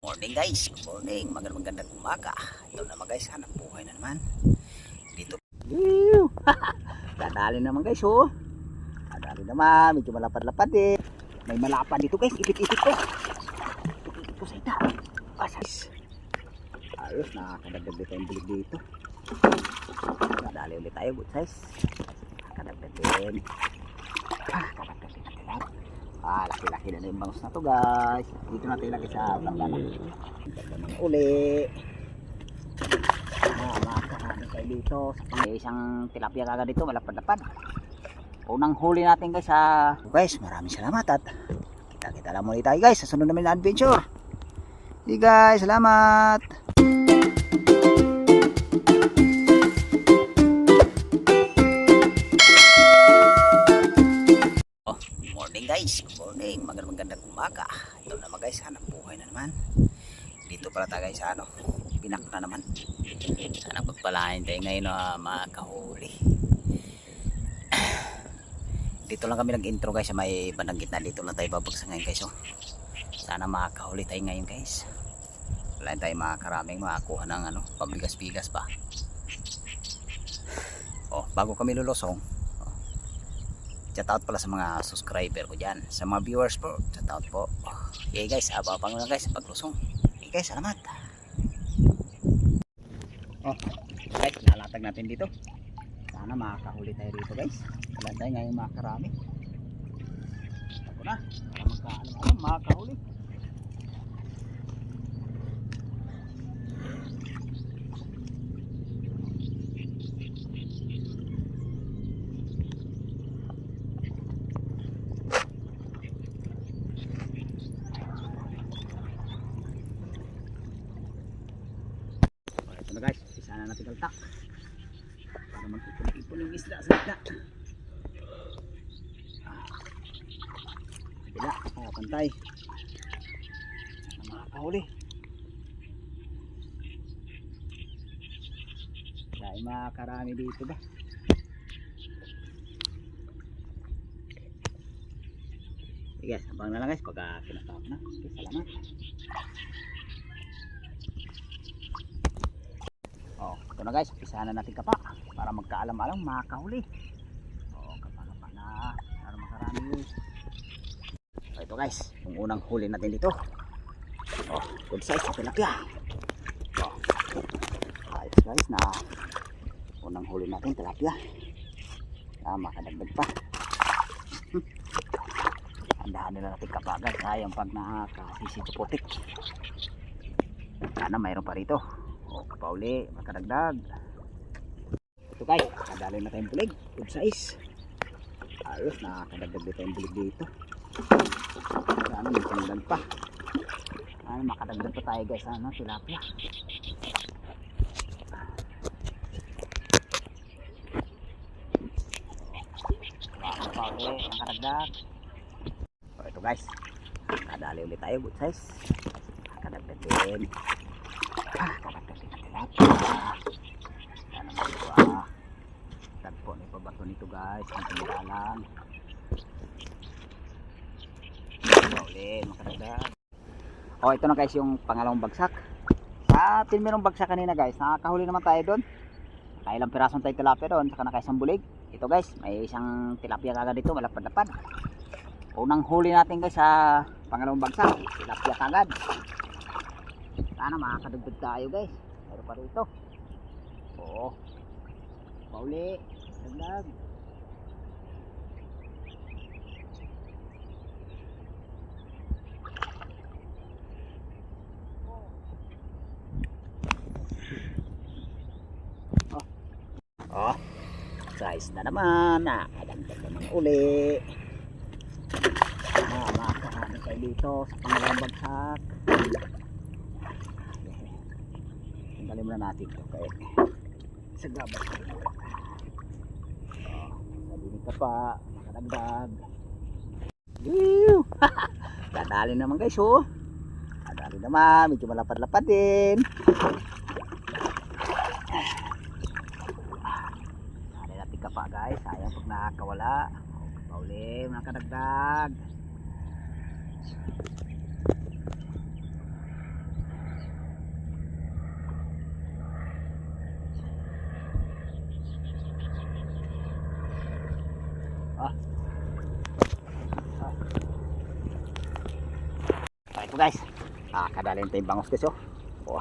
Morning guys, good morning, magandang umaga. Ito naman guys, hanap buhay na naman. Dito. Dadali naman guys oh. Dadali naman, medyo malapad-lapad eh. May malapad dito guys, ipit-ipit ko. Ipit-ipit ko sa ita. Asas. Ayos, nakakadagdag dito yung bulig dito. Dadali ulit tayo, good size. Nakakadagdag din. Nakakadagdag din natin lahat. Laki-laki na yung bangus na to guys. Dito natin ilagay sa pagdana. Uli. Makakarami tayo dito. May isang tilapia kagad dito, malapad-lapad. Unang huli natin guys ha. Guys, maraming salamat at kita-kita lang muli tayo guys sa sunod namin na adventure. Hey guys, salamat. Guys, good morning, magandang umaga. Ito naman guys, hanap buhay na naman. Dito pala tayo guys, pinak na naman. Sana pagpalain tayo ngayon na makahuli. Dito lang kami nag-intro guys, sa may bandang gitna. Dito lang tayo babagsa ngayon guys. Sana makahuli tayo ngayon guys. Wala tayo makaraming makakuha ng pabigas-bigas pa. Bago kami lulusong, shout out pala sa mga subscriber ko dyan, sa mga viewers po, shout out po. Okay guys, abang lang guys sa paglusong. Okay guys, salamat. Guys, lalatag natin dito. Sana makakahuli tayo dito guys. Wala tayo ngayon makakarami. Ako na, para makakahuli. Guys, isa na natin kaltak para magpupun-ipon yung isda sa isda. Bila, pantay na makakahuli. Dahil makakarami dito ba. Okay guys, abang na lang guys pagka kinatap na. Okay, salamat. Ito na guys, pisahan na natin kapa para magkaalam-alam makahuli. Kapa-kapa na para makarami. Ito guys, yung unang huli natin dito. Good size na tilapia. Ayos guys, na unang huli natin tilapia. Makadagdag pa. Andahan nila natin kapa guys. Sayang pag nakakasisi putik. Sana mayroon pa rito. Kapauli, makadagdag. Ito guys, nakadali na tayong bulig. Good size. Ayos, nakakadagdag dito yung bulig dito. Sana may tanggal pa. Makadagdag pa tayo guys, tilapia. Kapauli, makadagdag. Ito guys, nakadali ulit tayo. Good size. Makadagdag din. Kalagdag din natin lahat. Sana magbuwa. Tagpo na ipabato nito guys. Ang tinilalang. Ulit, makadagdag. Ito na guys yung pangalawang bagsak. Sa pinmerong bagsak kanina guys, nakakahuli naman tayo doon. Nakailang pirasong tayo tilapia doon. Saka nakaisang bulig. Ito guys, may isang tilapia kagad dito. Malapad-lapad. Unang huli natin guys sa pangalawang bagsak. Tilapia kagad. Sana makakadagdag tayo guys. Meron pa rito. Pauli. Dagdag. Size na naman. Nakadagdag naman uli. Makakahani tayo dito sa pangalawang bagsak. Tanggalin muna natin ito kaya sa gabat. Nadinig ka pa, makadagdag. Dadali naman guys dadali naman, medyo malapad-lapad din. Dali natin ka pa guys, sayang pag nakakawala. Pauli, makadagdag. ito guys. Kadalhin tayo yung bangos guys oh. Oh,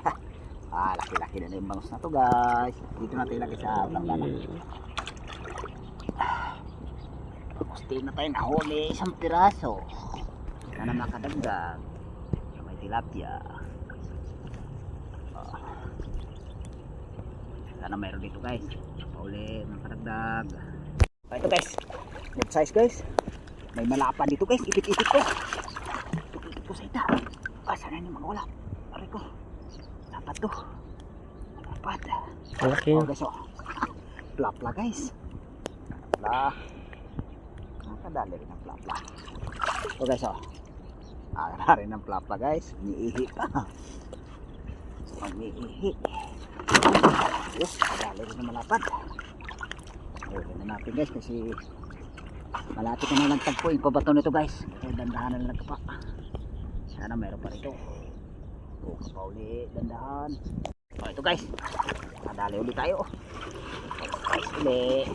laki-laki na yung bangos na to guys. Dito natin ilagay sa plangdana. Bangos din na tayo nahuli isang piraso. Sana makadagdag sa may tilapia. Sana mayroon dito guys. Pauli makadagdag. Ito guys, good size guys. May malapan dito guys, ipit-ipit ko. Ipit-ipit ko sa ita. Sana yung mga ulap. Aray ko. Dapat to. Dapat. Malaki yun. Guys oh. Plapla guys. Plapla. Nakadali rin ang plapla. O guys oh. Nakadali rin ang plapla guys. Umiihi pa. Umiihi. Yes, nakadali rin ang malapad. Ayun na natin guys kasi malapit na lang tagpo yung pabato nito guys. Kaya dandahan na lang pa. Sana mayroon pa rito. O kapauli, dandahan. O ito guys, nadali ulit tayo. Guys ulit.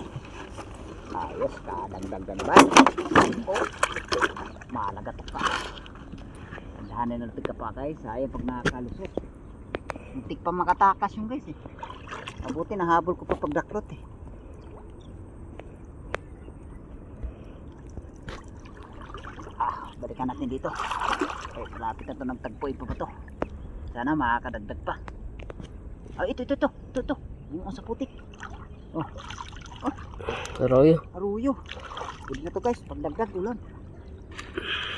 Ayos, kadagdag na ba? O, malagatok ka. Dandahan na natin ka pa guys. Sayang pag nakakalusot. Muntik pa makatakas yung guys eh. Mabuti nahabol ko pa pagdakrot eh. Balikan natin dito. Malapit na ito ng tagpo. Ipo ba ito? Sana makakadagdag pa. Ito. Yung sa putik. Aruyo. Aruyo. Pwede na ito guys. Pagdagdag ulan.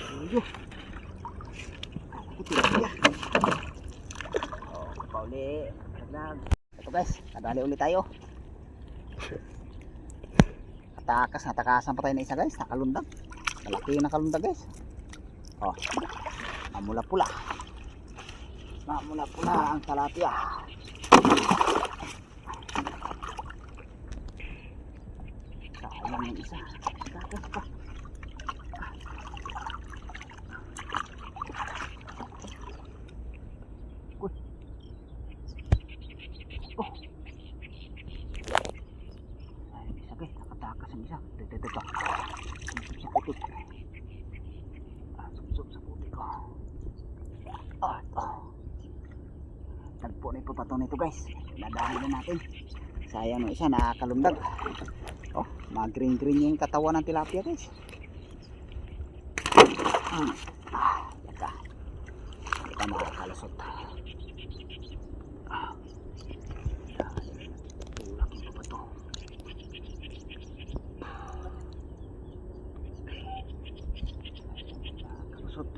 Aruyo. Ito yan. Pauli. Pagdagdag. Ito guys. Nadali ulit tayo. Natakasan pa tayo na isa guys. Nakalundag. Malaki yung nakalundag guys. Mamula-pula. Mamula-pula ang talapia. Sayang yung isa. Tapos pa. Sayang isa guys. Nakatakas ang isa. Ito. Sakit. Sumsum sa puti ko. Tagpo na ipapato nito guys. Nadali na natin. Sayang no isa nakakalundag. Mga green yung katawan ng tilapia guys. Yaka. Hindi ka makakalusot. Tulak yung papato. Nakalusot.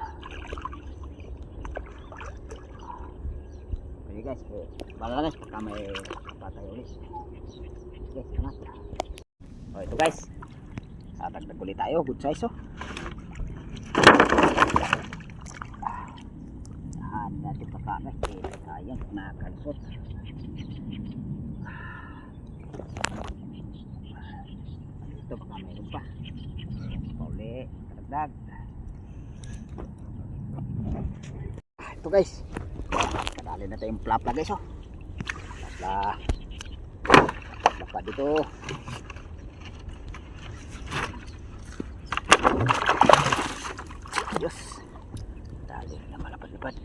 Sige guys, bala guys pagka may kapatay ulit. Guys, kanat. Ito guys. Dagdag ulit tayo, good size natin pagka guys, sayang nakakalusot. Ito baka mayroon pa. Pauli, dagdag. Ito guys. Kadali na tayong plapla guys plapla dito. Diyos. Dali na malapad-lapad.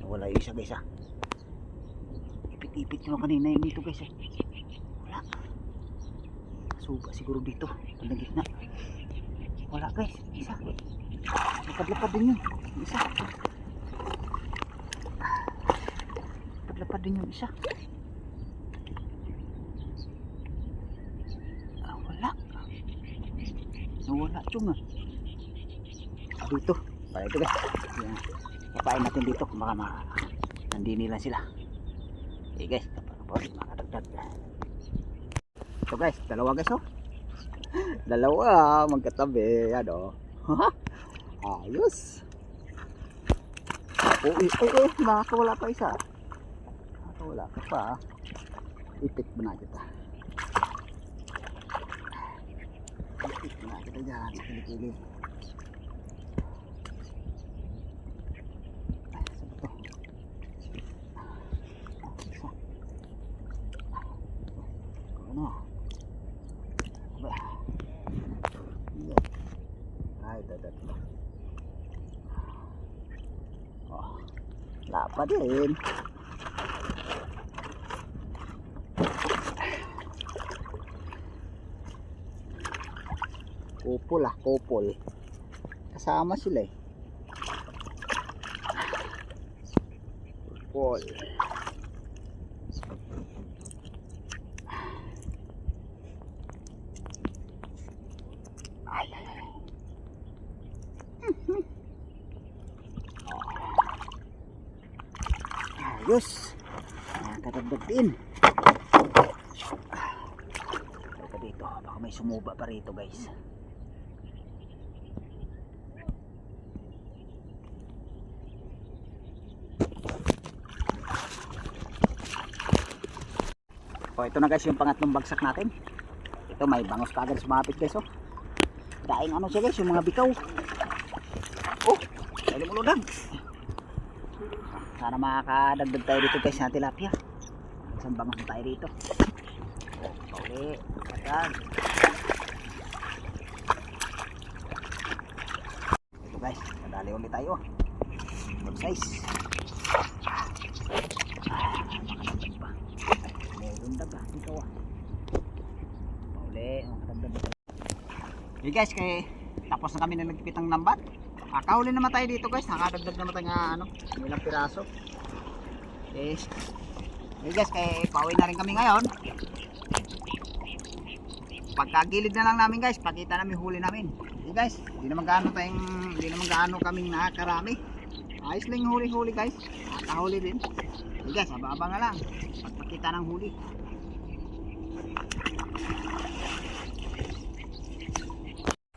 Wala yung isa guys Ipit-ipit naman kanina yung dito guys Wala. Suga siguro dito. Pag gitna. Wala guys. Isa. Lapad-lapad din yun. Isa. Lapad din yung isa. Wala. Nawala chunga. Dito. Para ito guys. Papain natin dito. Baka nandini lang sila. Okay guys. Makadagdag. Ito guys. Dalawa guys Dalawa. Magkatabi. Ayos. Nakakawala pa isa. Nakakawala ka pa. Ipit mo na kita. Ipit mo na kita dyan. Pili-pili. Ay, dadat. Wala pa din. Kupol kupol. Kasama sila eh. Kupol. Ay, ay, ay. Ayos. Nakakadagdag din. Ito dito. Baka may sumuba pa rito guys. O ito na guys yung pangatlong bagsak natin. Ito may bangos pa agad sumapit guys oh. Daing ano siya guys yung mga bikaw. Oh, dali mo ludag. Sana makakadagdag tayo dito guys na tilapia. Isang bangos na tayo dito. Oh, pauli. Agad. Ito guys, nadali ulit tayo. Good size. Dito ah. Pauli, makadagdag dito. Okay guys, tapos na kami na nagpipit ng lambat. Kahuli naman tayo dito guys, nakadagdag naman tayo nga ano, ilang piraso. Okay. Okay guys, pauwi na rin kami ngayon. Pagkagilid na lang namin guys, pakita namin huli namin. Okay guys, hindi naman gaano kaming nakakarami. Ayos lang yung huli-huli guys. Nakahuli din. Okay guys, aba-aba na lang. Pagpakita ng huli.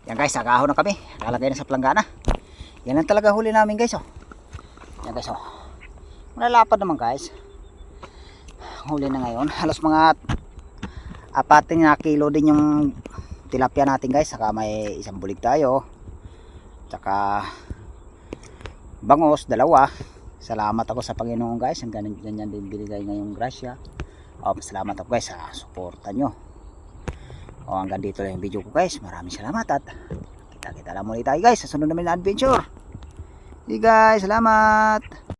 Yan guys, agaho na kami. Nakalagay na sa planggana. Yan lang talaga huli namin guys oh. Yan guys oh. Malalapad naman guys. Huli na ngayon. Halos mga 4 na kilo din yung tilapia natin guys. Saka may isang bulig tayo. Saka bangos, 2. Salamat ako sa Panginoon guys. Ang ganyan din binigay ngayong grasya. Salamat ako guys sa suporta nyo. Hanggang dito lang yung video ko guys. Maraming salamat at kita lang muli tayo guys sa sunod namin na adventure. Hey guys, salamat.